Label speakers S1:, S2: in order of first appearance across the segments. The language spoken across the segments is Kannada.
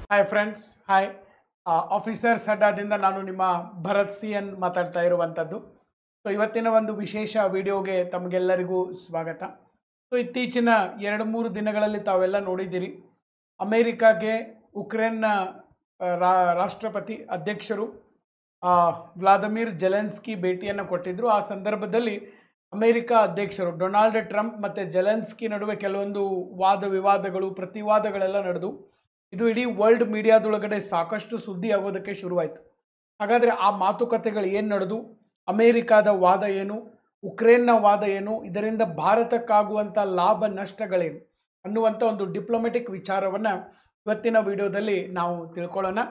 S1: Hi friends, hi. ಆಫೀಸರ್ಸ್ ಅಡ್ಡಾದಿಂದ ನಾನು ನಿಮ್ಮ ಭರತ್ ಸಿ ಎನ್ ಮಾತಾಡ್ತಾ ಇರುವಂಥದ್ದು. ಸೊ ಇವತ್ತಿನ ಒಂದು ವಿಶೇಷ ವಿಡಿಯೋಗೆ ತಮಗೆಲ್ಲರಿಗೂ ಸ್ವಾಗತ. ಸೊ ಇತ್ತೀಚಿನ 2-3 ದಿನಗಳಲ್ಲಿ ತಾವೆಲ್ಲ ನೋಡಿದ್ದೀರಿ, ಅಮೇರಿಕಾಗೆ ಉಕ್ರೇನ್ನ ರಾಷ್ಟ್ರಪತಿ ಅಧ್ಯಕ್ಷರು ವ್ಲಾದಿಮಿರ್ ಜೆಲೆನ್ಸ್ಕಿ ಭೇಟಿಯನ್ನು ಕೊಟ್ಟಿದ್ದರು. ಆ ಸಂದರ್ಭದಲ್ಲಿ ಅಮೇರಿಕಾ ಅಧ್ಯಕ್ಷರು ಡೊನಾಲ್ಡ್ ಟ್ರಂಪ್ ಮತ್ತು ಜೆಲೆನ್ಸ್ಕಿ ನಡುವೆ ಕೆಲವೊಂದು ವಾದ ವಿವಾದಗಳು, ಪ್ರತಿವಾದಗಳೆಲ್ಲ ನಡೆದು ಇದು ಇಡೀ ವರ್ಲ್ಡ್ ಮೀಡಿಯಾದೊಳಗಡೆ ಸಾಕಷ್ಟು ಸುದ್ದಿ ಆಗೋದಕ್ಕೆ ಶುರುವಾಯಿತು. ಹಾಗಾದರೆ ಆ ಮಾತುಕತೆಗಳು ಏನು ನಡೆದು, ಅಮೇರಿಕಾದ ವಾದ ಏನು, ಉಕ್ರೇನ್ನ ವಾದ ಏನು, ಇದರಿಂದ ಭಾರತಕ್ಕಾಗುವಂಥ ಲಾಭ ನಷ್ಟಗಳೇನು ಅನ್ನುವಂಥ ಒಂದು ಡಿಪ್ಲೊಮೆಟಿಕ್ ವಿಚಾರವನ್ನು ಇವತ್ತಿನ ವಿಡಿಯೋದಲ್ಲಿ ನಾವು ತಿಳ್ಕೊಳ್ಳೋಣ.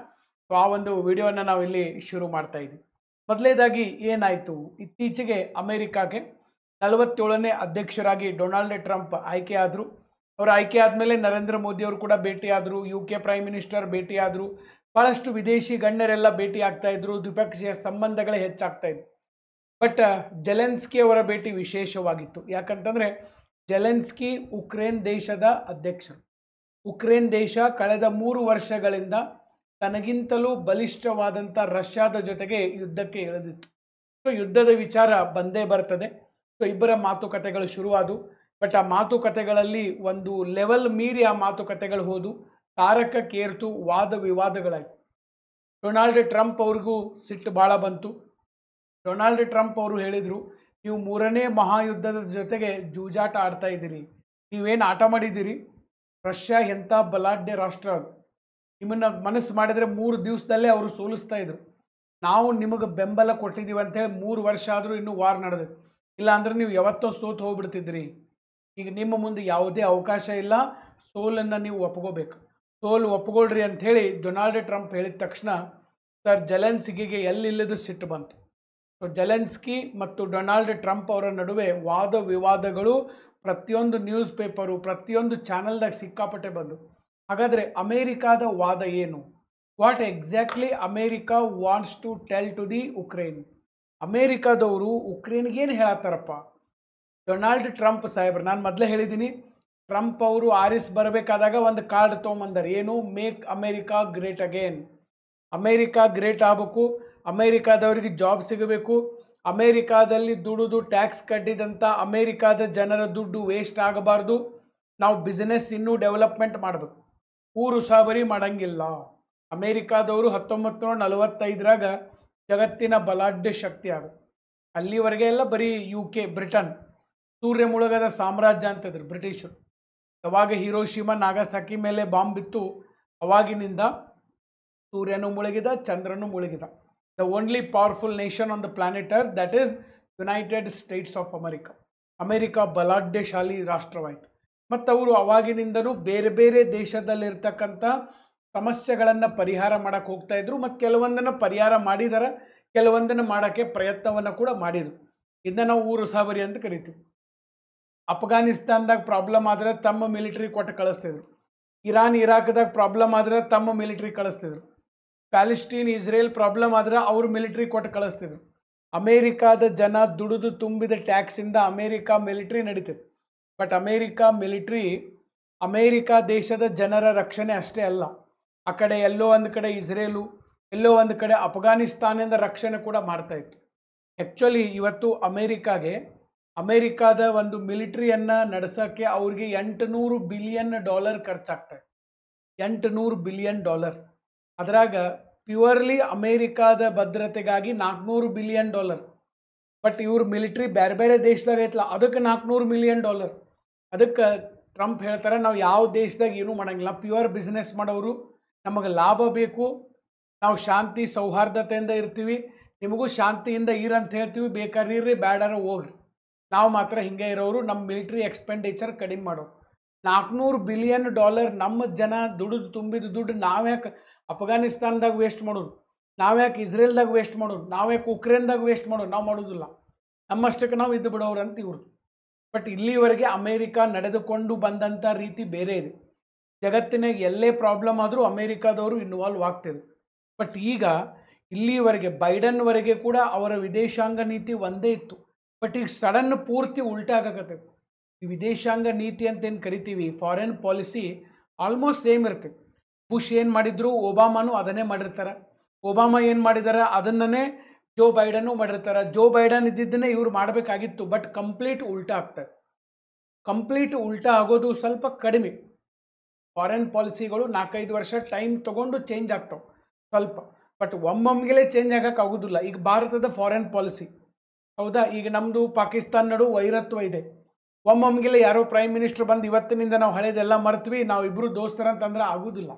S1: ಸೊ ಆ ಒಂದು ವಿಡಿಯೋವನ್ನು ನಾವು ಇಲ್ಲಿ ಶುರು ಮಾಡ್ತಾ ಇದ್ದೀವಿ. ಮೊದಲನೇದಾಗಿ ಏನಾಯಿತು, ಇತ್ತೀಚೆಗೆ ಅಮೇರಿಕಾಗೆ 47ನೇ ಅಧ್ಯಕ್ಷರಾಗಿ ಡೊನಾಲ್ಡ್ ಟ್ರಂಪ್ ಆಯ್ಕೆ ಆದರು. ಅವರು ಆಯ್ಕೆ ಆದಮೇಲೆ ನರೇಂದ್ರ ಮೋದಿಯವರು ಕೂಡ ಭೇಟಿಯಾದರು, UK ಪ್ರೈಮ್ ಮಿನಿಸ್ಟರ್ ಭೇಟಿಯಾದರು, ಭಾಳಷ್ಟು ವಿದೇಶಿ ಗಣ್ಯರೆಲ್ಲ ಭೇಟಿ ಆಗ್ತಾ ಇದ್ರು, ದ್ವಿಪಕ್ಷೀಯ ಸಂಬಂಧಗಳೇ ಹೆಚ್ಚಾಗ್ತಾ ಇದ್ವು. ಬಟ್ ಜೆಲೆನ್ಸ್ಕಿ ಅವರ ಭೇಟಿ ವಿಶೇಷವಾಗಿತ್ತು. ಯಾಕಂತಂದರೆ ಜೆಲೆನ್ಸ್ಕಿ ಉಕ್ರೇನ್ ದೇಶದ ಅಧ್ಯಕ್ಷರು. ಉಕ್ರೇನ್ ದೇಶ ಕಳೆದ 3 ವರ್ಷಗಳಿಂದ ತನಗಿಂತಲೂ ಬಲಿಷ್ಠವಾದಂಥ ರಷ್ಯಾದ ಜೊತೆಗೆ ಯುದ್ಧಕ್ಕೆ ಇಳಿದಿತ್ತು. ಸೊ ಯುದ್ಧದ ವಿಚಾರ ಬಂದೇ ಬರ್ತದೆ. ಸೊ ಇಬ್ಬರ ಮಾತುಕತೆಗಳು ಶುರುವಾದವು. ಬಟ್ ಆ ಮಾತುಕತೆಗಳಲ್ಲಿ ಒಂದು ಲೆವೆಲ್ ಮೀರಿ ಆ ಮಾತುಕತೆಗಳು ಹೋದು ತಾರಕಕ್ಕೇರ್ತು, ವಾದ ವಿವಾದಗಳಾಯಿತು. ಡೊನಾಲ್ಡ್ ಟ್ರಂಪ್ ಅವ್ರಿಗೂ ಸಿಟ್ಟು ಭಾಳ ಬಂತು. ಡೊನಾಲ್ಡ್ ಟ್ರಂಪ್ ಅವರು ಹೇಳಿದರು, ನೀವು 3ನೇ ಮಹಾಯುದ್ಧದ ಜೊತೆಗೆ ಜೂಜಾಟ ಆಡ್ತಾ ಇದ್ದೀರಿ, ನೀವೇನು ಆಟ ಮಾಡಿದ್ದೀರಿ? ರಷ್ಯಾ ಎಂಥ ಬಲಾಢ್ಯ ರಾಷ್ಟ್ರ, ಅದು ನಿಮ್ಮನ್ನು ಮನಸ್ಸು ಮಾಡಿದರೆ 3 ದಿವಸದಲ್ಲೇ ಅವರು ಸೋಲಿಸ್ತಾ ಇದ್ರು. ನಾವು ನಿಮಗೆ ಬೆಂಬಲ ಕೊಟ್ಟಿದ್ದೀವಿ ಅಂಥೇಳಿ 3 ವರ್ಷ ಆದರೂ ಇನ್ನೂ ವಾರ್ ನಡೆದಿದೆ. ಇಲ್ಲ ಅಂದರೆ ನೀವು ಯಾವತ್ತೋ ಸೋತು ಹೋಗ್ಬಿಡ್ತಿದ್ರಿ. ಈಗ ನಿಮ್ಮ ಮುಂದೆ ಯಾವುದೇ ಅವಕಾಶ ಇಲ್ಲ, ಸೋಲನ್ನು ನೀವು ಒಪ್ಕೋಬೇಕು, ಸೋಲು ಒಪ್ಕೊಳ್ರಿ ಅಂಥೇಳಿ ಡೊನಾಲ್ಡ್ ಟ್ರಂಪ್ ಹೇಳಿದ ತಕ್ಷಣ ಸರ್ ಜೆಲೆನ್ಸ್ಕಿಗೆ ಎಲ್ಲಿಲ್ಲದ ಸಿಟ್ಟು ಬಂತು. ಸೊ ಜೆಲೆನ್ಸ್ಕಿ ಮತ್ತು ಡೊನಾಲ್ಡ್ ಟ್ರಂಪ್ ಅವರ ನಡುವೆ ವಾದ ವಿವಾದಗಳು ಪ್ರತಿಯೊಂದು ನ್ಯೂಸ್ ಪೇಪರು, ಪ್ರತಿಯೊಂದು ಚಾನಲ್ದಾಗ ಸಿಕ್ಕಾಪಟ್ಟೆ ಬಂದು. ಹಾಗಾದರೆ ಅಮೇರಿಕಾದ ವಾದ ಏನು? What exactly America wants to tell to the Ukraine? ಅಮೇರಿಕಾದವರು ಉಕ್ರೇನ್ಗೆ ಏನು ಹೇಳತ್ತಾರಪ್ಪ? ಡೊನಾಲ್ಡ್ ಟ್ರಂಪ್ ಸಾಹೇಬ್ರು, ನಾನು ಮೊದಲೇ ಹೇಳಿದ್ದೀನಿ, ಟ್ರಂಪ್ ಅವರು ಆರಿಸ್ ಬರಬೇಕಾದಾಗ ಒಂದು ಕಾರ್ಡ್ ತೊಗೊಂಬಂದಾರೆ, ಏನು, make America great again. America great ಆಗಬೇಕು, ಅಮೇರಿಕಾದವರಿಗೆ ಜಾಬ್ ಸಿಗಬೇಕು, ಅಮೇರಿಕಾದಲ್ಲಿ ದುಡಿದು ಟ್ಯಾಕ್ಸ್ ಕಟ್ಟಿದಂಥ ಅಮೇರಿಕಾದ ಜನರ ದುಡ್ಡು ವೇಸ್ಟ್ ಆಗಬಾರ್ದು, ನಾವು ಬಿಸ್ನೆಸ್ ಇನ್ನೂ ಡೆವಲಪ್ಮೆಂಟ್ ಮಾಡಬೇಕು, ಊರು ಸಾಬರಿ ಮಾಡೋಂಗಿಲ್ಲ. ಅಮೇರಿಕಾದವರು 1945ರಾಗ ಜಗತ್ತಿನ ಬಲಾಢ್ಯ ಶಕ್ತಿ ಆಗಬೇಕು. ಅಲ್ಲಿವರೆಗೆ ಎಲ್ಲ ಬರೀ UK, ಬ್ರಿಟನ್ ಸೂರ್ಯ ಮುಳುಗದ ಸಾಮ್ರಾಜ್ಯ ಅಂತಿದ್ರು ಬ್ರಿಟಿಷರು. ಯಾವಾಗ ಹಿರೋಶಿಮಾ ನಾಗಸಾಕಿ ಮೇಲೆ ಬಾಂಬ್ ಬಿತ್ತು, ಅವಾಗಿನಿಂದ ಸೂರ್ಯನೂ ಮುಳುಗಿದ, ಚಂದ್ರನೂ ಮುಳುಗಿದ. The only powerful nation on the planet earth, that is United States of America. America ಬಲಾಢ್ಯಶಾಲಿ ರಾಷ್ಟ್ರವಾಯಿತು. ಮತ್ತು ಅವರು ಅವಾಗಿನಿಂದಲೂ ಬೇರೆ ಬೇರೆ ದೇಶದಲ್ಲಿರ್ತಕ್ಕಂಥ ಸಮಸ್ಯೆಗಳನ್ನು ಪರಿಹಾರ ಮಾಡೋಕ್ಕೆ ಹೋಗ್ತಾಯಿದ್ರು. ಮತ್ತು ಕೆಲವೊಂದನ್ನು ಪರಿಹಾರ ಮಾಡಿದ್ದಾರೆ, ಕೆಲವೊಂದನ್ನು ಮಾಡೋಕ್ಕೆ ಪ್ರಯತ್ನವನ್ನು ಕೂಡ ಮಾಡಿದರು. ಇದನ್ನು ನಾವು ಊರು ಸಾಬರಿ ಅಂತ ಕರಿತೀವಿ. ಅಫ್ಘಾನಿಸ್ತಾನದಾಗ ಪ್ರಾಬ್ಲಮ್ ಆದರೆ ತಮ್ಮ ಮಿಲಿಟ್ರಿ ಕೊಟ್ಟು ಕಳಿಸ್ತಿದ್ರು. ಇರಾನ್ ಇರಾಕ್ದಾಗ ಪ್ರಾಬ್ಲಮ್ ಆದರೆ ತಮ್ಮ ಮಿಲಿಟ್ರಿ ಕಳಿಸ್ತಿದ್ರು. ಪ್ಯಾಲೆಸ್ಟೀನ್ ಇಸ್ರೇಲ್ ಪ್ರಾಬ್ಲಮ್ ಆದರೆ ಅವ್ರ ಮಿಲಿಟ್ರಿ ಕೊಟ್ಟು ಕಳಿಸ್ತಿದ್ರು. ಅಮೇರಿಕಾದ ಜನ ದುಡಿದು ತುಂಬಿದ ಟ್ಯಾಕ್ಸಿಂದ ಅಮೇರಿಕಾ ಮಿಲಿಟ್ರಿ ನಡೀತಿತ್ತು. ಬಟ್ ಅಮೇರಿಕಾ ಮಿಲಿಟ್ರಿ ಅಮೇರಿಕಾ ದೇಶದ ಜನರ ರಕ್ಷಣೆ ಅಷ್ಟೇ ಅಲ್ಲ, ಆ ಕಡೆ ಎಲ್ಲೋ ಒಂದು ಕಡೆ ಇಸ್ರೇಲು, ಎಲ್ಲೋ ಒಂದು ಕಡೆ ಅಫ್ಘಾನಿಸ್ತಾನದಿಂದ ರಕ್ಷಣೆ ಕೂಡ ಮಾಡ್ತಾಯಿತ್ತು. ಆ್ಯಕ್ಚುಲಿ ಇವತ್ತು ಅಮೇರಿಕಾದ ಒಂದು ಮಿಲಿಟ್ರಿಯನ್ನು ನಡೆಸೋಕ್ಕೆ ಅವ್ರಿಗೆ $800 ಬಿಲಿಯನ್ ಖರ್ಚಾಗ್ತದೆ. $800 ಬಿಲಿಯನ್. ಅದರಾಗ ಪ್ಯೂರ್ಲಿ ಅಮೇರಿಕಾದ ಭದ್ರತೆಗಾಗಿ $400 ಬಿಲಿಯನ್. ಬಟ್ ಇವ್ರ ಮಿಲಿಟ್ರಿ ಬೇರೆ ಬೇರೆ ದೇಶದಾಗ ಐತಲ್ಲ, ಅದಕ್ಕೆ $400 ಮಿಲಿಯನ್. ಅದಕ್ಕೆ ಟ್ರಂಪ್ ಹೇಳ್ತಾರೆ, ನಾವು ಯಾವ ದೇಶದಾಗ ಏನೂ ಮಾಡೋಂಗಿಲ್ಲ, ಪ್ಯೂರ್ ಬಿಸ್ನೆಸ್ ಮಾಡೋರು, ನಮಗೆ ಲಾಭ ಬೇಕು, ನಾವು ಶಾಂತಿ ಸೌಹಾರ್ದತೆಯಿಂದ ಇರ್ತೀವಿ, ನಿಮಗೂ ಶಾಂತಿಯಿಂದ ಇರಂತ ಹೇಳ್ತೀವಿ, ಬೇಕಾರಿರ್ರಿ ಬೇಡಾರ ಹೋಗ್ರಿ, ನಾವು ಮಾತ್ರ ಹಿಂಗೆ ಇರೋರು, ನಮ್ಮ ಮಿಲಿಟ್ರಿ ಎಕ್ಸ್ಪೆಂಡಿಚರ್ ಕಡಿಮೆ ಮಾಡೋರು. $400 ಬಿಲಿಯನ್ ನಮ್ಮ ಜನ ದುಡಿದು ತುಂಬಿದ ದುಡ್ಡು ನಾವ್ಯಾಕೆ ಅಫ್ಘಾನಿಸ್ತಾನದಾಗ ವೇಸ್ಟ್ ಮಾಡೋದು, ನಾವ್ಯಾಕೆ ಇಸ್ರೇಲ್ದಾಗ ವೇಸ್ಟ್ ಮಾಡೋದು, ನಾವ್ಯಾಕೆ ಉಕ್ರೇನ್ದಾಗ ವೇಸ್ಟ್ ಮಾಡೋದು? ನಾವು ಮಾಡೋದಿಲ್ಲ, ನಮ್ಮಷ್ಟಕ್ಕೆ ನಾವು ಇದ್ದು ಬಿಡೋರು ಅಂತ ಇವ್ರದ್ದು. ಬಟ್ ಇಲ್ಲಿವರೆಗೆ ಅಮೇರಿಕಾ ನಡೆದುಕೊಂಡು ಬಂದಂಥ ರೀತಿ ಬೇರೆ ಇದೆ. ಜಗತ್ತಿನಾಗ ಎಲ್ಲೇ ಪ್ರಾಬ್ಲಮ್ ಆದರೂ ಅಮೇರಿಕಾದವರು ಇನ್ವಾಲ್ವ್ ಆಗ್ತಿದ್ರು. ಬಟ್ ಈಗ ಇಲ್ಲಿವರೆಗೆ ಬೈಡನ್ವರೆಗೆ ಕೂಡ ಅವರ ವಿದೇಶಾಂಗ ನೀತಿ ಒಂದೇ ಇತ್ತು. ಬಟ್ ಈಗ ಸಡನ್ ಪೂರ್ತಿ ಉಲ್ಟಾ ಆಗಕತ್ತೈತೆ. ಈ ವಿದೇಶಾಂಗ ನೀತಿ ಅಂತೇನು ಕರಿತೀವಿ, ಫಾರಿನ್ ಪಾಲಿಸಿ ಆಲ್ಮೋಸ್ಟ್ ಸೇಮ್ ಇರ್ತೈತೆ. ಬುಷ್ ಏನು ಮಾಡಿದ್ರು, ಒಬಾಮಾನು ಅದನ್ನೇ ಮಾಡಿರ್ತಾರೆ. ಒಬಾಮಾ ಏನು ಮಾಡಿದಾರೆ ಅದನ್ನೇ ಜೋ ಬೈಡನ್ನು ಮಾಡಿರ್ತಾರೆ. ಜೋ ಬೈಡನ್ ಇದ್ದಿದ್ದನ್ನೇ ಇವ್ರು ಮಾಡಬೇಕಾಗಿತ್ತು. ಬಟ್ ಕಂಪ್ಲೀಟ್ ಉಲ್ಟಾ ಆಗ್ತದೆ. ಕಂಪ್ಲೀಟ್ ಉಲ್ಟಾ ಆಗೋದು ಸ್ವಲ್ಪ ಕಡಿಮೆ. ಫಾರಿನ್ ಪಾಲಿಸಿಗಳು 4-5 ವರ್ಷ ಟೈಮ್ ತೊಗೊಂಡು ಚೇಂಜ್ ಆಗ್ತಾವೆ ಸ್ವಲ್ಪ. ಬಟ್ ಒಮ್ಮೊಮ್ಮೆಲೇ ಚೇಂಜ್ ಆಗಕ್ಕೆ ಆಗೋದಿಲ್ಲ. ಈಗ ಭಾರತದ ಫಾರಿನ್ ಪಾಲಿಸಿ ಹೌದಾ, ಈಗ ನಮ್ಮದು ಪಾಕಿಸ್ತಾನ ನಡು ವೈರತ್ವ ಇದೆ. ಒಮ್ಮೊಮ್ಮೆಲೇ ಯಾರೋ ಪ್ರೈಮ್ ಮಿನಿಸ್ಟರ್ ಬಂದು ಇವತ್ತಿನಿಂದ ನಾವು ಹಳೇದೆಲ್ಲ ಮರ್ತ್ವಿ, ನಾವು ಇಬ್ಬರು ದೋಸ್ತರಂತಂದ್ರೆ ಆಗೋದಿಲ್ಲ.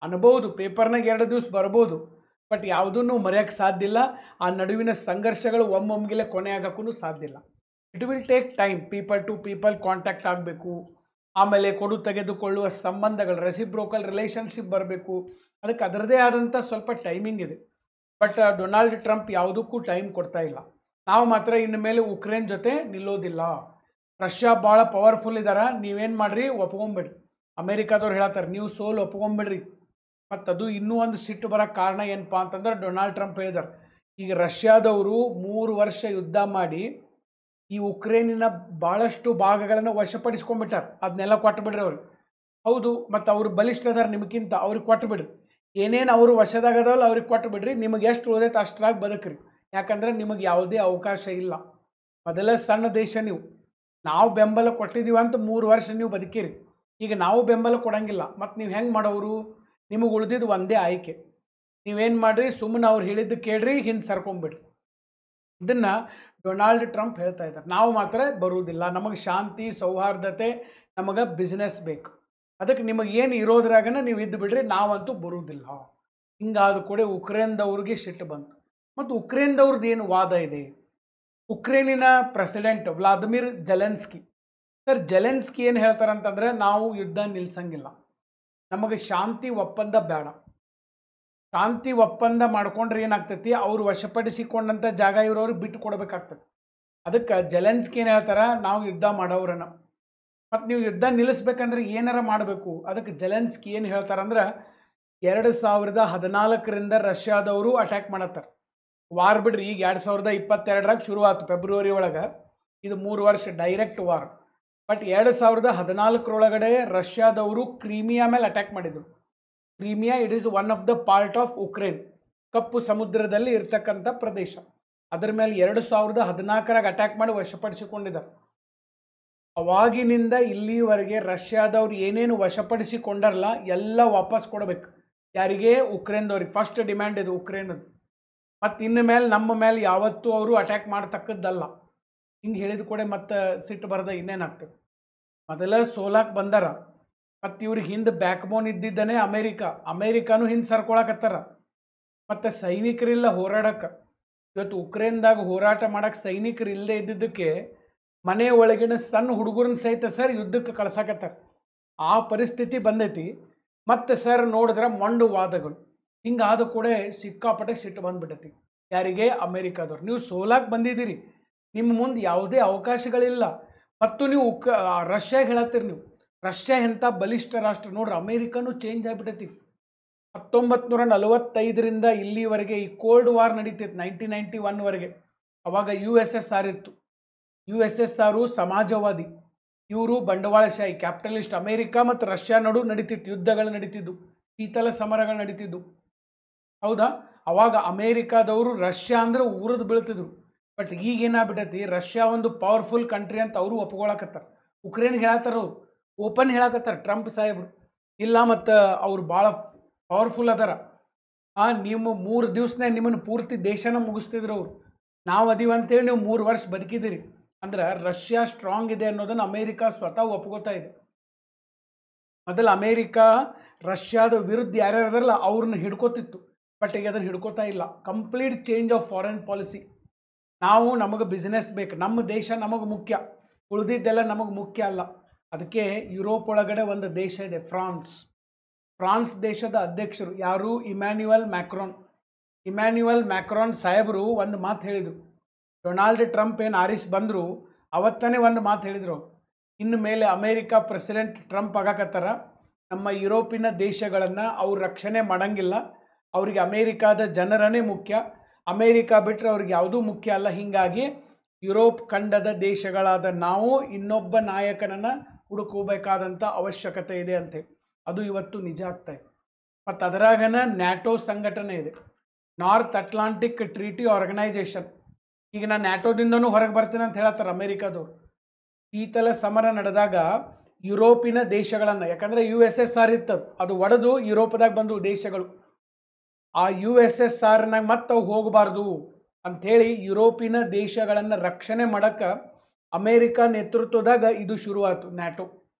S1: ಅನ್ಬೋದು, ಪೇಪರ್ನಾಗ 2 ದಿವಸ ಬರ್ಬೋದು, ಬಟ್ ಯಾವುದನ್ನು ಮರೆಯೋಕ್ಕೆ ಸಾಧ್ಯ ಇಲ್ಲ. ಆ ನಡುವಿನ ಸಂಘರ್ಷಗಳು ಒಮ್ಮೊಮ್ಮೆಲೇ ಕೊನೆ ಆಗೋಕ್ಕೂ ಸಾಧ್ಯ ಇಲ್ಲ. It will take time. People to people contact ಆಗಬೇಕು. ಆಮೇಲೆ ಕೊಡು ತೆಗೆದುಕೊಳ್ಳುವ ಸಂಬಂಧಗಳು, ರೆಸಿಪ್ರೋಕಲ್ ರಿಲೇಷನ್ಶಿಪ್ ಬರಬೇಕು. ಅದಕ್ಕೆ ಅದರದೇ ಆದಂಥ ಸ್ವಲ್ಪ ಟೈಮಿಂಗ್ ಇದೆ. ಬಟ್ ಡೊನಾಲ್ಡ್ ಟ್ರಂಪ್ ಯಾವುದಕ್ಕೂ ಟೈಮ್ ಕೊಡ್ತಾ ಇಲ್ಲ. ನಾವು ಮಾತ್ರ ಇನ್ನು ಮೇಲೆ ಉಕ್ರೇನ್ ಜೊತೆ ನಿಲ್ಲೋದಿಲ್ಲ. ರಷ್ಯಾ ಭಾಳ ಪವರ್ಫುಲ್ ಇದ್ದಾರೆ, ನೀವೇನು ಮಾಡಿರಿ ಒಪ್ಕೊಂಬಿಡ್ರಿ. ಅಮೇರಿಕಾದವ್ರು ಹೇಳ್ತಾರೆ ನೀವು ಸೋಲು ಒಪ್ಕೊಂಬಿಡ್ರಿ. ಮತ್ತು ಅದು ಇನ್ನೂ ಒಂದು ಸಿಟ್ಟು ಬರೋಕ್ಕೆ ಕಾರಣ ಏನಪ್ಪ ಅಂತಂದ್ರೆ, ಡೊನಾಲ್ಡ್ ಟ್ರಂಪ್ ಹೇಳಿದಾರೆ ಈಗ ರಷ್ಯಾದವರು 3 ವರ್ಷ ಯುದ್ಧ ಮಾಡಿ ಈ ಉಕ್ರೇನಿನ ಭಾಳಷ್ಟು ಭಾಗಗಳನ್ನು ವಶಪಡಿಸ್ಕೊಂಡ್ಬಿಟ್ಟಾರೆ. ಅದನ್ನೆಲ್ಲ ಕೊಟ್ಟುಬಿಡ್ರಿ ಅವ್ರಿಗೆ. ಹೌದು, ಮತ್ತು ಅವ್ರು ಬಲಿಷ್ಠ ಅದಾರ ನಿಮಗಿಂತ, ಅವ್ರಿಗೆ ಕೊಟ್ಟುಬಿಡ್ರಿ. ಏನೇನು ಅವರು ವಶದಾಗದವಲ್ಲ ಅವ್ರಿಗೆ ಕೊಟ್ಟುಬಿಡ್ರಿ. ನಿಮಗೆ ಎಷ್ಟು ಉಳಿದೈತೆ ಅಷ್ಟರಾಗಿ ಬದುಕ್ರಿ. ಯಾಕಂದ್ರೆ ನಿಮಗೆ ಯಾವುದೇ ಅವಕಾಶ ಇಲ್ಲ. ಮೊದಲ ಸಣ್ಣ ದೇಶ ನೀವು. ನಾವು ಬೆಂಬಲ ಕೊಟ್ಟಿದ್ದೀವಿ ಅಂತ 3 ವರ್ಷ ನೀವು ಬದುಕಿರಿ. ಈಗ ನಾವು ಬೆಂಬಲ ಕೊಡೋಂಗಿಲ್ಲ. ಮತ್ತು ನೀವು ಹೆಂಗೆ ಮಾಡೋರು? ನಿಮಗೆ ಉಳಿದಿದ್ದು ಒಂದೇ ಆಯ್ಕೆ. ನೀವೇನು ಮಾಡಿರಿ, ಸುಮ್ಮನೆ ಅವ್ರು ಹೇಳಿದ್ದು ಕೇಳ್ರಿ, ಹಿಂದೆ ಸರ್ಕೊಂಬಿಡ್ರಿ. ಇದನ್ನು ಡೊನಾಲ್ಡ್ ಟ್ರಂಪ್ ಹೇಳ್ತಾ ಇದ್ದಾರೆ. ನಾವು ಮಾತ್ರ ಬರುವುದಿಲ್ಲ. ನಮಗೆ ಶಾಂತಿ, ಸೌಹಾರ್ದತೆ, ನಮಗೆ ಬಿಸ್ನೆಸ್ ಬೇಕು. ಅದಕ್ಕೆ ನಿಮಗೆ ಏನು ಇರೋದ್ರಾಗನ ನೀವು ಇದ್ದು ಬಿಡ್ರಿ, ನಾವಂತೂ ಬರುವುದಿಲ್ಲ. ಹಿಂಗಾದ ಕೂಡ ಉಕ್ರೇನ್ದವ್ರಿಗೆ ಸಿಟ್ಟು ಬಂತು. ಮತ್ತು ಉಕ್ರೇನ್ದವ್ರದ್ದು ಏನು ವಾದ ಇದೆ? ಉಕ್ರೇನಿನ president Vladimir Zelensky sir, Zelensky ಏನು ಹೇಳ್ತಾರಂತಂದರೆ, ನಾವು ಯುದ್ಧ ನಿಲ್ಲಿಸಂಗಿಲ್ಲ, ನಮಗೆ ಶಾಂತಿ ಒಪ್ಪಂದ ಬೇಡ. ಶಾಂತಿ ಒಪ್ಪಂದ ಮಾಡ್ಕೊಂಡ್ರೆ ಏನಾಗ್ತೈತಿ, ಅವ್ರು ವಶಪಡಿಸಿಕೊಂಡಂಥ ಜಾಗ ಇರೋರಿಗೆ ಬಿಟ್ಟು ಕೊಡಬೇಕಾಗ್ತದೆ. ಅದಕ್ಕೆ ಜೆಲೆನ್ಸ್ಕಿ ಏನು ಹೇಳ್ತಾರೆ, ನಾವು ಯುದ್ಧ ಮಾಡೋರನ್ನ, ಮತ್ತು ನೀವು ಯುದ್ಧ ನಿಲ್ಲಿಸ್ಬೇಕಂದ್ರೆ ಏನಾರ ಮಾಡಬೇಕು. ಅದಕ್ಕೆ ಜೆಲೆನ್ಸ್ಕಿ ಏನು ಹೇಳ್ತಾರಂದ್ರೆ, 2014ರಿಂದ ರಷ್ಯಾದವರು ಅಟ್ಯಾಕ್ ಮಾಡತ್ತಾರೆ. ವಾರ್ ಬಿಡ್ರಿ, ಈಗ 2022ರಾಗ ಶುರು ಆಯ್ತು ಫೆಬ್ರವರಿ ಒಳಗೆ. ಇದು 3 ವರ್ಷ ಡೈರೆಕ್ಟ್ ವಾರ್. ಬಟ್ 2014ರೊಳಗಡೆ ರಷ್ಯಾದವರು ಕ್ರೀಮಿಯಾ ಮೇಲೆ ಅಟ್ಯಾಕ್ ಮಾಡಿದರು. Crimea it is one of the part of Ukraine, ಕಪ್ಪು ಸಮುದ್ರದಲ್ಲಿ ಇರ್ತಕ್ಕಂಥ ಪ್ರದೇಶ. ಅದರ ಮೇಲೆ 2014ರಾಗ ಅಟ್ಯಾಕ್ ಮಾಡಿ ವಶಪಡಿಸಿಕೊಂಡಿದ್ದಾರೆ. ಅವಾಗಿನಿಂದ ಇಲ್ಲಿವರೆಗೆ ರಷ್ಯಾದವ್ರು ಏನೇನು ವಶಪಡಿಸಿಕೊಂಡರಲ್ಲ ಎಲ್ಲ ವಾಪಸ್ ಕೊಡಬೇಕು. ಯಾರಿಗೆ? ಉಕ್ರೇನ್ದವ್ರಿಗೆ. ಫಸ್ಟ್ ಡಿಮ್ಯಾಂಡ್ ಇದು ಉಕ್ರೇನದು. ಮತ್ತು ಇನ್ನು ಮೇಲೆ ನಮ್ಮ ಮೇಲೆ ಯಾವತ್ತೂ ಅವರು ಅಟ್ಯಾಕ್ ಮಾಡ್ತಕ್ಕದ್ದಲ್ಲ. ಹಿಂಗೆ ಹೇಳಿದ ಕೂಡ ಮತ್ತು ಸಿಟ್ಟು ಬರದ ಇನ್ನೇನಾಗ್ತದೆ. ಮೊದಲ ಸೋಲಾಕ್ ಬಂದಾರ, ಮತ್ತು ಇವ್ರಿಗೆ ಹಿಂದೆ ಬ್ಯಾಕ್ ಬೋನ್ ಇದ್ದಿದ್ದಾನೆ ಅಮೇರಿಕಾನು ಹಿಂದೆ ಸರ್ಕೊಳಕತ್ತಾರ. ಮತ್ತು ಸೈನಿಕರಿಲ್ಲ ಹೋರಾಡಕ್ಕೆ. ಇವತ್ತು ಉಕ್ರೇನ್ದಾಗ ಹೋರಾಟ ಮಾಡೋಕ್ಕೆ ಸೈನಿಕರು ಇಲ್ಲದೆ ಇದ್ದಿದ್ದಕ್ಕೆ ಮನೆ ಒಳಗಿನ ಸಣ್ಣ ಹುಡುಗರನ್ನ ಸಹಿತ ಸರ್ ಯುದ್ಧಕ್ಕೆ ಕಳ್ಸಾಕತ್ತಾರ. ಆ ಪರಿಸ್ಥಿತಿ ಬಂದೈತಿ. ಮತ್ತು ಸರ್ ನೋಡಿದ್ರೆ ಮೊಂಡು ವಾದಗಳು. ಹಿಂಗಾದ ಕೂಡ ಸಿಕ್ಕಾಪಟ್ಟೆ ಸಿಟ್ಟು ಬಂದುಬಿಟ್ಟೈತಿ. ಯಾರಿಗೆ? ಅಮೇರಿಕಾದವ್ರು. ನೀವು ಸೋಲಾಕ್ ಬಂದಿದ್ದೀರಿ, ನಿಮ್ಮ ಮುಂದೆ ಯಾವುದೇ ಅವಕಾಶಗಳಿಲ್ಲ. ಮತ್ತು ನೀವು ರಷ್ಯಾಗೆ ಹೇಳತ್ತೀರಿ. ನೀವು ರಷ್ಯಾ ಎಂಥ ಬಲಿಷ್ಠ ರಾಷ್ಟ್ರ ನೋಡ್ರಿ. ಅಮೇರಿಕಾನು ಚೇಂಜ್ ಆಗಿಬಿಟ್ಟೈತಿ. 1945ರಿಂದ ಇಲ್ಲಿವರೆಗೆ ಈ ಕೋಲ್ಡ್ ವಾರ್ ನಡೀತಿತ್ತು 1991ವರೆಗೆ. ಅವಾಗ USSR ಇತ್ತು. USSR ಸಮಾಜವಾದಿ, ಇವರು ಬಂಡವಾಳಶಾಹಿ ಕ್ಯಾಪಿಟಲಿಸ್ಟ್. ಅಮೇರಿಕಾ ಮತ್ತು ರಷ್ಯಾ ನಡು ನಡೀತಿತ್ತು ಯುದ್ಧಗಳು ನಡೀತಿದ್ದು, ಶೀತಲ ಸಮರಗಳು ನಡೀತಿದ್ದು. ಹೌದಾ? ಅವಾಗ ಅಮೇರಿಕಾದವರು ರಷ್ಯಾ ಅಂದ್ರೆ ಉರಿದು ಬೀಳ್ತಿದ್ರು. ಬಟ್ ಈಗ ಏನಾಗ್ಬಿಟ್ಟೈತಿ, ರಷ್ಯಾ ಒಂದು ಪವರ್ಫುಲ್ ಕಂಟ್ರಿ ಅಂತ ಅವರು ಒಪ್ಕೊಳಕತ್ತಾರೆ. ಉಕ್ರೇನ್ಗೆ ಹೇಳತ್ತಾರ, ಓಪನ್ ಹೇಳಕತ್ತಾರೆ ಟ್ರಂಪ್ ಸಾಹೇಬರು. ಇಲ್ಲ ಮತ್ತು ಅವ್ರು ಭಾಳ ಪವರ್ಫುಲ್ ಅದಾರ. ನೀವು 3 ದಿವಸನೇ ನಿಮ್ಮನ್ನು ಪೂರ್ತಿ ದೇಶನ ಮುಗಿಸ್ತಿದ್ರು ಅವರು. ನಾವು ಅದೀವಿ ಅಂತೇಳಿ ನೀವು 3 ವರ್ಷ ಬದುಕಿದ್ದೀರಿ ಅಂದ್ರೆ ರಷ್ಯಾ ಸ್ಟ್ರಾಂಗ್ ಇದೆ ಅನ್ನೋದನ್ನು ಅಮೇರಿಕಾ ಸ್ವತಃ ಒಪ್ಕೋತಾ ಇದೆ. ಮೊದಲು ಅಮೇರಿಕಾ ರಷ್ಯಾದ ವಿರುದ್ಧ ಯಾರ್ಯಾರದಾರಲ್ಲ ಅವ್ರನ್ನ ಹಿಡ್ಕೋತಿತ್ತು. ಬಟ್ ಈಗ ಅದನ್ನು ಹಿಡ್ಕೋತಾ ಇಲ್ಲ. Complete change of foreign policy. ನಮಗೆ ಬಿಸ್ನೆಸ್ ಬೇಕು, ನಮ್ಮ ದೇಶ ನಮಗೆ ಮುಖ್ಯ, ಉಳಿದಿದ್ದೆಲ್ಲ ನಮಗೆ ಮುಖ್ಯ ಅಲ್ಲ. ಅದಕ್ಕೆ ಯುರೋಪ್ ಒಳಗಡೆ ಒಂದು ದೇಶ ಇದೆ ಫ್ರಾನ್ಸ್ ದೇಶದ ಅಧ್ಯಕ್ಷರು ಯಾರು? ಇಮ್ಯಾನ್ಯುಯಲ್ ಮ್ಯಾಕ್ರಾನ್ ಸಾಹೇಬರು ಒಂದು ಮಾತು ಹೇಳಿದರು. ಡೊನಾಲ್ಡ್ ಟ್ರಂಪ್ ಏನು ಆರಿಸ್ ಬಂದರು ಅವತ್ತನೇ ಒಂದು ಮಾತು ಹೇಳಿದರು. ಇನ್ನು ಮೇಲೆ ಅಮೇರಿಕಾ ಪ್ರೆಸಿಡೆಂಟ್ ಟ್ರಂಪ್ ಆಗಾಕತ್ತಾರ, ನಮ್ಮ ಯುರೋಪಿನ ದೇಶಗಳನ್ನು ಅವ್ರು ರಕ್ಷಣೆ ಮಾಡೋಂಗಿಲ್ಲ, ಅವರಿಗೆ ಅಮೇರಿಕಾದ ಜನರನ್ನೇ ಮುಖ್ಯ, ಅಮೇರಿಕಾ ಬಿಟ್ಟರೆ ಅವ್ರಿಗೆ ಯಾವುದೂ ಮುಖ್ಯ ಅಲ್ಲ. ಹೀಗಾಗಿ ಯುರೋಪ್ ಖಂಡದ ದೇಶಗಳಾದ ನಾವು ಇನ್ನೊಬ್ಬ ನಾಯಕನನ್ನು ಹುಡುಕೋಬೇಕಾದಂಥ ಅವಶ್ಯಕತೆ ಇದೆ ಅಂತೇಳಿ ಅದು ಇವತ್ತು ನಿಜ ಆಗ್ತಾಯಿದೆ. ಮತ್ತು ಅದರಾಗನ ನ್ಯಾಟೋ ಸಂಘಟನೆ ಇದೆ, ನಾರ್ತ್ ಅಟ್ಲಾಂಟಿಕ್ ಟ್ರೀಟಿ ಆರ್ಗನೈಜೇಷನ್. ಈಗ ನಾನು ನ್ಯಾಟೋದಿಂದನೂ ಹೊರಗೆ ಬರ್ತೀನಿ ಅಂತ ಹೇಳ್ತಾರೆ ಅಮೇರಿಕಾದವರು. ಶೀತಲ ಸಮರ ನಡೆದಾಗ ಯುರೋಪಿನ ದೇಶಗಳನ್ನು, ಯಾಕಂದರೆ USSR ಇತ್ತದು, ಅದು ಒಡೆದು ಯುರೋಪದಾಗ ಬಂದು ದೇಶಗಳು, ಆ USSRನಾಗ ಮತ್ತೆ ಅವು ಹೋಗಬಾರ್ದು ಅಂಥೇಳಿ ಯುರೋಪಿನ ದೇಶಗಳನ್ನು ರಕ್ಷಣೆ ಮಾಡೋಕ್ಕೆ ಅಮೇರಿಕಾ ನೇತೃತ್ವದಾಗ ಇದು ಶುರುವಾಯಿತು ನ್ಯಾಟೋ.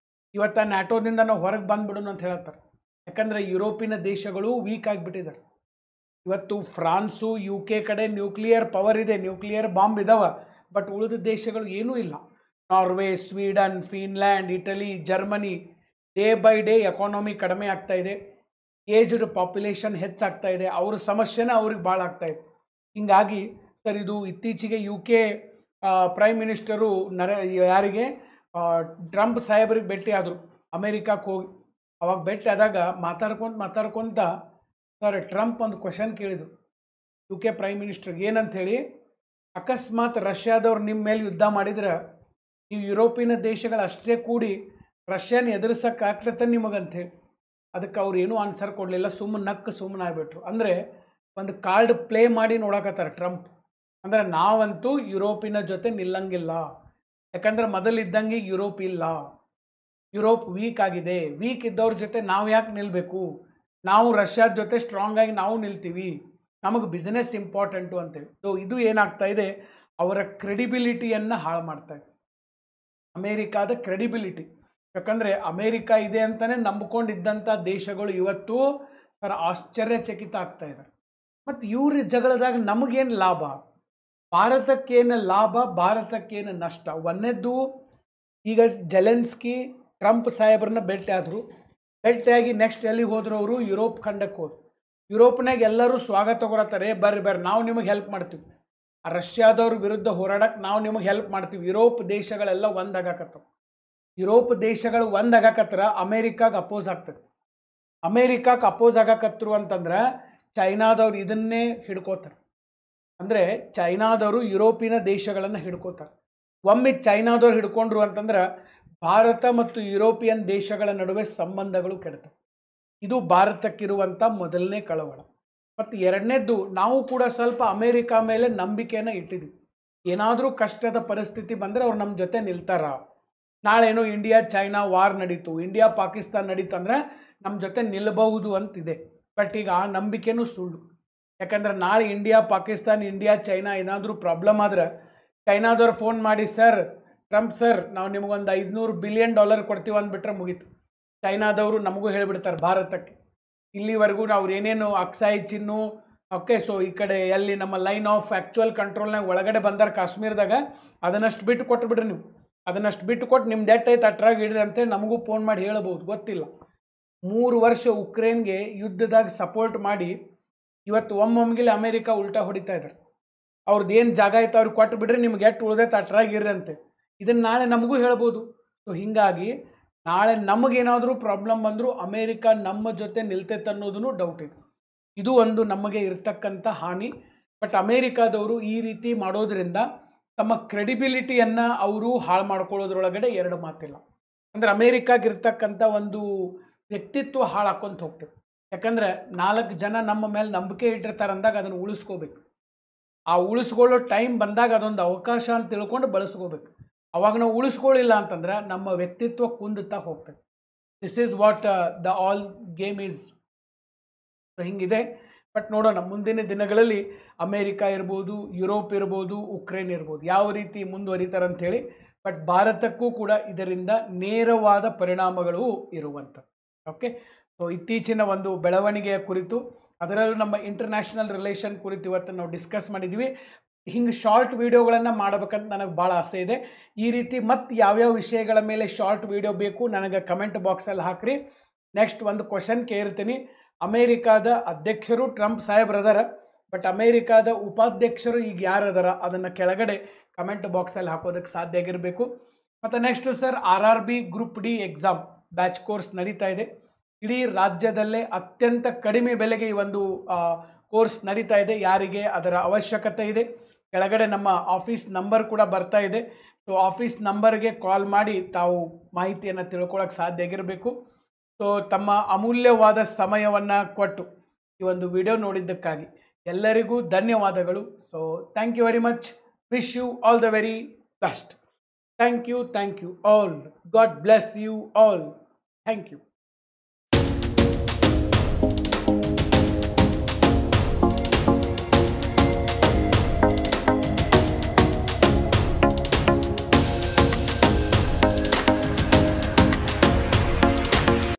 S1: ಇವತ್ತು ಆ ನ್ಯಾಟೋದಿಂದ ನಾವು ಹೊರಗೆ ಬಂದುಬಿಡೋಣ ಅಂತ ಹೇಳ್ತಾರೆ, ಯಾಕಂದರೆ ಯುರೋಪಿನ ದೇಶಗಳು ವೀಕ್ ಆಗಿಬಿಟ್ಟಿದ್ದಾರೆ. ಇವತ್ತು ಫ್ರಾನ್ಸು UK ಕಡೆ ನ್ಯೂಕ್ಲಿಯರ್ ಪವರ್ ಇದೆ, ನ್ಯೂಕ್ಲಿಯರ್ ಬಾಂಬ್ ಇದಾವ, ಬಟ್ ಉಳಿದ ದೇಶಗಳು ಏನೂ ಇಲ್ಲ. Norway, Sweden, Finland, Italy, Germany day by day economy ಕಡಿಮೆ ಆಗ್ತಾ ಇದೆ, ಏಜ್ಡ್ ಪಾಪ್ಯುಲೇಷನ್ ಹೆಚ್ಚಾಗ್ತಾ ಇದೆ, ಅವ್ರ ಸಮಸ್ಯೆನೇ ಅವ್ರಿಗೆ ಭಾಳ ಆಗ್ತಾ ಇದೆ. ಹೀಗಾಗಿ ಸರ್ ಇದು ಇತ್ತೀಚೆಗೆ UK ಪ್ರೈಮ್ ಮಿನಿಸ್ಟರು ಯಾರಿಗೆ ಟ್ರಂಪ್ ಸಾಹೇಬರಿಗೆ ಭೇಟಿ ಆದರು ಅಮೇರಿಕಕ್ಕೆ ಹೋಗಿ. ಅವಾಗ ಭೇಟಿ ಆದಾಗ ಮಾತಾಡ್ಕೊಂತ ಸರ್ ಟ್ರಂಪ್ ಒಂದು ಕ್ವಶನ್ ಕೇಳಿದರು UK ಪ್ರೈಮ್ ಮಿನಿಸ್ಟರ್ಗೆ, ಏನಂಥೇಳಿ, ಅಕಸ್ಮಾತ್ ರಷ್ಯಾದವ್ರು ನಿಮ್ಮ ಮೇಲೆ ಯುದ್ಧ ಮಾಡಿದ್ರೆ ನೀವು ಯುರೋಪಿನ ದೇಶಗಳು ಅಷ್ಟೇ ಕೂಡಿ ರಷ್ಯಾನ ಎದುರಿಸೋಕ್ಕಾಗ್ತತೆ ನಿಮಗಂಥೇಳಿ. ಅದಕ್ಕೆ ಅವ್ರು ಏನೂ ಆನ್ಸರ್ ಕೊಡಲಿಲ್ಲ, ಸುಮ್ಮನೆ ಆಗ್ಬಿಟ್ರು. ಅಂದರೆ ಒಂದು ಕಾರ್ಡ್ ಪ್ಲೇ ಮಾಡಿ ನೋಡಕತ್ತಾರೆ ಟ್ರಂಪ್. ಅಂದರೆ ನಾವಂತೂ ಯುರೋಪಿನ ಜೊತೆ ನಿಲ್ಲಂಗಿಲ್ಲ, ಯಾಕಂದ್ರೆ ಮೊದಲಿದ್ದಂಗೆ ಯುರೋಪ್ ಇಲ್ಲ, ಯುರೋಪ್ ವೀಕ್ ಆಗಿದೆ, ವೀಕ್ ಇದ್ದವ್ರ ಜೊತೆ ನಾವು ಯಾಕೆ ನಿಲ್ಲಬೇಕು, ನಾವು ರಷ್ಯಾದ ಜೊತೆ ಸ್ಟ್ರಾಂಗ್ ಆಗಿ ನಾವು ನಿಲ್ತೀವಿ, ನಮಗೆ ಬಿಸ್ನೆಸ್ ಇಂಪಾರ್ಟೆಂಟು ಅಂತೇಳಿ. ಸೊ ಇದು ಏನಾಗ್ತಾ ಇದೆ, ಅವರ ಕ್ರೆಡಿಬಿಲಿಟಿಯನ್ನು ಹಾಳು ಮಾಡ್ತಾ ಇದೆ, ಅಮೇರಿಕಾದ ಕ್ರೆಡಿಬಿಲಿಟಿ. ಯಾಕಂದರೆ ಅಮೇರಿಕಾ ಇದೆ ಅಂತಲೇ ನಂಬ್ಕೊಂಡಿದ್ದಂಥ ದೇಶಗಳು ಇವತ್ತು ಸರ್ ಆಶ್ಚರ್ಯಚಕಿತ ಆಗ್ತಾ ಇದ್ದಾರೆ. ಮತ್ತು ಇವ್ರ ಜಗಳದಾಗ ನಮಗೇನು ಲಾಭ, ಭಾರತಕ್ಕೇನು ಲಾಭ, ಭಾರತಕ್ಕೇನು ನಷ್ಟ? ಒಂದನೇದ್ದು, ಈಗ ಜೆಲೆನ್ಸ್ಕಿ ಟ್ರಂಪ್ ಸಾಹೇಬ್ರನ್ನ ಭೇಟಿಯಾದರು, ಭೇಟಿಯಾಗಿ ನೆಕ್ಸ್ಟ್ ಎಲ್ಲಿಗೆ ಹೋದ್ರು ಅವರು, ಯುರೋಪ್ ಖಂಡಕ್ಕೆ ಹೋದ್ರು. ಯುರೋಪ್ನಾಗ ಎಲ್ಲರೂ ಸ್ವಾಗತ ಕೊಡತ್ತಾರೆ, ಬರ್ರಿ ನಾವು ನಿಮಗೆ ಹೆಲ್ಪ್ ಮಾಡ್ತೀವಿ, ರಷ್ಯಾದವ್ರ ವಿರುದ್ಧ ಹೋರಾಡಕ್ಕೆ ನಾವು ನಿಮಗೆ ಹೆಲ್ಪ್ ಮಾಡ್ತೀವಿ. ಯುರೋಪ್ ದೇಶಗಳೆಲ್ಲ ಒಂದಾಗಕತ್ತವ, ಯುರೋಪ್ ದೇಶಗಳು ಒಂದಾಗಕತ್ರ ಅಮೇರಿಕಾಗೆ ಅಪೋಸ್ ಆಗ್ತದೆ. ಅಮೇರಿಕಾಗೆ ಅಪೋಸ್ ಆಗಕತ್ತರು ಅಂತಂದ್ರೆ ಚೈನಾದವ್ರು ಇದನ್ನೇ ಹಿಡ್ಕೋತಾರೆ. ಅಂದರೆ ಚೈನಾದವರು ಯುರೋಪಿನ ದೇಶಗಳನ್ನು ಹಿಡ್ಕೋತಾರೆ. ಒಮ್ಮೆ ಚೈನಾದವ್ರು ಹಿಡ್ಕೊಂಡ್ರು ಅಂತಂದ್ರೆ ಭಾರತ ಮತ್ತು ಯುರೋಪಿಯನ್ ದೇಶಗಳ ನಡುವೆ ಸಂಬಂಧಗಳು ಕೆಡ್ತವೆ. ಇದು ಭಾರತಕ್ಕಿರುವಂಥ ಮೊದಲನೇ ಕಳವಳ. ಮತ್ತು ಎರಡನೇದ್ದು, ನಾವು ಕೂಡ ಸ್ವಲ್ಪ ಅಮೇರಿಕಾ ಮೇಲೆ ನಂಬಿಕೆಯನ್ನು ಇಟ್ಟಿದ್ವಿ. ಏನಾದರೂ ಕಷ್ಟದ ಪರಿಸ್ಥಿತಿ ಬಂದರೆ ಅವ್ರು ನಮ್ಮ ಜೊತೆ ನಿಲ್ತಾರ. ನಾಳೇನೋ ಇಂಡಿಯಾ ಚೈನಾ ವಾರ್ ನಡೀತು, ಇಂಡಿಯಾ ಪಾಕಿಸ್ತಾನ ನಡೀತು ಅಂದರೆ ನಮ್ಮ ಜೊತೆ ನಿಲ್ಲಬಹುದು ಅಂತಿದೆ. ಬಟ್ ಈಗ ಆ ನಂಬಿಕೆನೂ ಸುಳ್ಳು. ಯಾಕಂದ್ರೆ ನಾಳೆ ಇಂಡಿಯಾ ಪಾಕಿಸ್ತಾನ, ಇಂಡಿಯಾ ಚೈನಾ ಏನಾದರೂ ಪ್ರಾಬ್ಲಮ್ ಆದ್ರೆ ಚೈನಾದವ್ರು ಫೋನ್ ಮಾಡಿ, ಸರ್ ಟ್ರಂಪ್ ಸರ್ ನಾವು ನಿಮಗೊಂದು $500 ಬಿಲಿಯನ್ ಕೊಡ್ತೀವಿ ಅಂದ್ಬಿಟ್ರೆ ಮುಗೀತು. ಚೈನಾದವರು ನಮಗೂ ಹೇಳಿಬಿಡ್ತಾರೆ ಭಾರತಕ್ಕೆ, ಇಲ್ಲಿವರೆಗೂ ಅವ್ರು ಏನೇನು ಅಕ್ಸಾಯಿ ಚಿನ್ನು, ಓಕೆ, ಸೊ ಈ ಕಡೆ ಎಲ್ಲಿ ನಮ್ಮ ಲೈನ್ ಆಫ್ ಆ್ಯಕ್ಚುಯಲ್ ಕಂಟ್ರೋಲ್ನಾಗ ಒಳಗಡೆ ಬಂದಾರ ಕಾಶ್ಮೀರದಾಗ, ಅದನ್ನಷ್ಟು ಬಿಟ್ಟು ಕೊಟ್ಟುಬಿಡ್ರಿ ನೀವು, ಅದನ್ನಷ್ಟು ಬಿಟ್ಟು ಕೊಟ್ಟು ನಿಮ್ದು ಎಟ್ಟೈತೆ ಅಟ್ರಾಗಿ ಇಡ್ರಿ ಅಂತೇಳಿ ನಮಗೂ ಫೋನ್ ಮಾಡಿ ಹೇಳ್ಬೋದು, ಗೊತ್ತಿಲ್ಲ. 3 ವರ್ಷ ಉಕ್ರೇನ್ಗೆ ಯುದ್ಧದಾಗ ಸಪೋರ್ಟ್ ಮಾಡಿ ಇವತ್ತು ಒಮ್ಮೊಮ್ಗಿಲೆ ಅಮೇರಿಕಾ ಉಲ್ಟಾ ಹೊಡಿತಾ ಇದ್ದಾರೆ. ಅವ್ರದ್ದು ಏನು ಜಾಗ ಐತೆ ಅವ್ರಿಗೆ ಕೊಟ್ಟು ಬಿಡ್ರಿ, ನಿಮ್ಗೆ ಎಷ್ಟು ಉಳ್ದೈತೆ ಅಟ್ರಾಗಿರ್ರಿ ಅಂತೆ. ಇದನ್ನು ನಾಳೆ ನಮಗೂ ಹೇಳ್ಬೋದು. ಸೊ ಹೀಗಾಗಿ ನಾಳೆ ನಮಗೇನಾದರೂ ಪ್ರಾಬ್ಲಮ್ ಬಂದರೂ ಅಮೇರಿಕಾ ನಮ್ಮ ಜೊತೆ ನಿಲ್ತೈತೆ ಅನ್ನೋದೂ ಡೌಟ್ ಇದೆ. ಇದು ಒಂದು ನಮಗೆ ಇರ್ತಕ್ಕಂಥ ಹಾನಿ. ಬಟ್ ಅಮೇರಿಕಾದವರು ಈ ರೀತಿ ಮಾಡೋದ್ರಿಂದ ತಮ್ಮ ಕ್ರೆಡಿಬಿಲಿಟಿಯನ್ನು ಅವರು ಹಾಳು ಮಾಡ್ಕೊಳ್ಳೋದ್ರೊಳಗಡೆ ಎರಡು ಮಾತಿಲ್ಲ. ಅಂದರೆ ಅಮೇರಿಕಾಗಿರ್ತಕ್ಕಂಥ ಒಂದು ವ್ಯಕ್ತಿತ್ವ ಹಾಳಾಕೊಂತ ಹೋಗ್ತದೆ. ಯಾಕಂದರೆ 4 ಜನ ನಮ್ಮ ಮೇಲೆ ನಂಬಿಕೆ ಇಟ್ಟಿರ್ತಾರೆ ಅಂದಾಗ ಅದನ್ನು ಉಳಿಸ್ಕೋಬೇಕು. ಆ ಉಳಿಸ್ಕೊಳ್ಳೋ ಟೈಮ್ ಬಂದಾಗ ಅದೊಂದು ಅವಕಾಶ ಅಂತ ತಿಳ್ಕೊಂಡು ಬಳಸ್ಕೋಬೇಕು. ಅವಾಗ ನಾವು ಉಳಿಸ್ಕೊಳ್ಳಿಲ್ಲ ಅಂತಂದ್ರೆ ನಮ್ಮ ವ್ಯಕ್ತಿತ್ವ ಕುಂದುತ್ತಾ ಹೋಗ್ತದೆ. This is what the all game is. ಹಿಂಗಿದೆ. ಬಟ್ ನೋಡೋಣ ಮುಂದಿನ ದಿನಗಳಲ್ಲಿ ಅಮೇರಿಕಾ ಇರ್ಬೋದು, ಯುರೋಪ್ ಇರ್ಬೋದು, ಉಕ್ರೇನ್ ಇರ್ಬೋದು ಯಾವ ರೀತಿ ಮುಂದುವರಿತಾರೆ ಅಂಥೇಳಿ. ಬಟ್ ಭಾರತಕ್ಕೂ ಕೂಡ ಇದರಿಂದ ನೇರವಾದ ಪರಿಣಾಮಗಳು ಇರುವಂಥದ್ದು. ಓಕೆ, ಸೊ ಇತ್ತೀಚಿನ ಒಂದು ಬೆಳವಣಿಗೆಯ ಕುರಿತು, ಅದರಲ್ಲೂ ನಮ್ಮ ಇಂಟರ್ನ್ಯಾಷನಲ್ ರಿಲೇಷನ್ ಕುರಿತು ಇವತ್ತು ನಾವು ಡಿಸ್ಕಸ್ ಮಾಡಿದ್ವಿ. ಹಿಂಗೆ ಶಾರ್ಟ್ ವೀಡಿಯೋಗಳನ್ನು ಮಾಡಬೇಕಂತ ನನಗೆ ಭಾಳ ಆಸೆ ಇದೆ. ಈ ರೀತಿ ಮತ್ತು ಯಾವ್ಯಾವ ವಿಷಯಗಳ ಮೇಲೆ ಶಾರ್ಟ್ ವೀಡಿಯೋ ಬೇಕು ನನಗೆ ಕಮೆಂಟ್ ಬಾಕ್ಸಲ್ಲಿ ಹಾಕಿರಿ. ನೆಕ್ಸ್ಟ್ ಒಂದು ಕ್ವಶನ್ ಕೇಳ್ತೀನಿ. ಅಮೇರಿಕಾದ ಅಧ್ಯಕ್ಷರು ಟ್ರಂಪ್ ಸಾಹೇಬ್ರದಾರ, ಬಟ್ ಅಮೇರಿಕಾದ ಉಪಾಧ್ಯಕ್ಷರು ಈಗ ಯಾರದಾರ ಅದನ್ನು ಕೆಳಗಡೆ ಕಮೆಂಟ್ ಬಾಕ್ಸಲ್ಲಿ ಹಾಕೋದಕ್ಕೆ ಸಾಧ್ಯ ಆಗಿರಬೇಕು. ಮತ್ತು next sir RRB group D exam batch course ನಡೀತಾ ಇದೆ. ಇಡೀ ರಾಜ್ಯದಲ್ಲೇ ಅತ್ಯಂತ ಕಡಿಮೆ ಬೆಲೆಗೆ ಈ ಒಂದು ಕೋರ್ಸ್ ನಡೀತಾ ಇದೆ. ಯಾರಿಗೆ ಅದರ ಅವಶ್ಯಕತೆ ಇದೆ ಕೆಳಗಡೆ ನಮ್ಮ ಆಫೀಸ್ ನಂಬರ್ ಕೂಡ ಬರ್ತಾ ಇದೆ. ಸೊ ಆಫೀಸ್ ನಂಬರ್ಗೆ ಕಾಲ್ ಮಾಡಿ ತಾವು ಮಾಹಿತಿಯನ್ನು ತಿಳ್ಕೊಳ್ಳೋಕೆ ಸಾಧ್ಯ ಆಗಿರಬೇಕು. ಸೊ ತಮ್ಮ ಅಮೂಲ್ಯವಾದ ಸಮಯವನ್ನು ಕೊಟ್ಟು ಈ ಒಂದು ವಿಡಿಯೋ ನೋಡಿದ್ದಕ್ಕಾಗಿ ಎಲ್ಲರಿಗೂ ಧನ್ಯವಾದಗಳು. So thank you very much. Wish you all the very best. Thank you all. God bless you all. Thank you.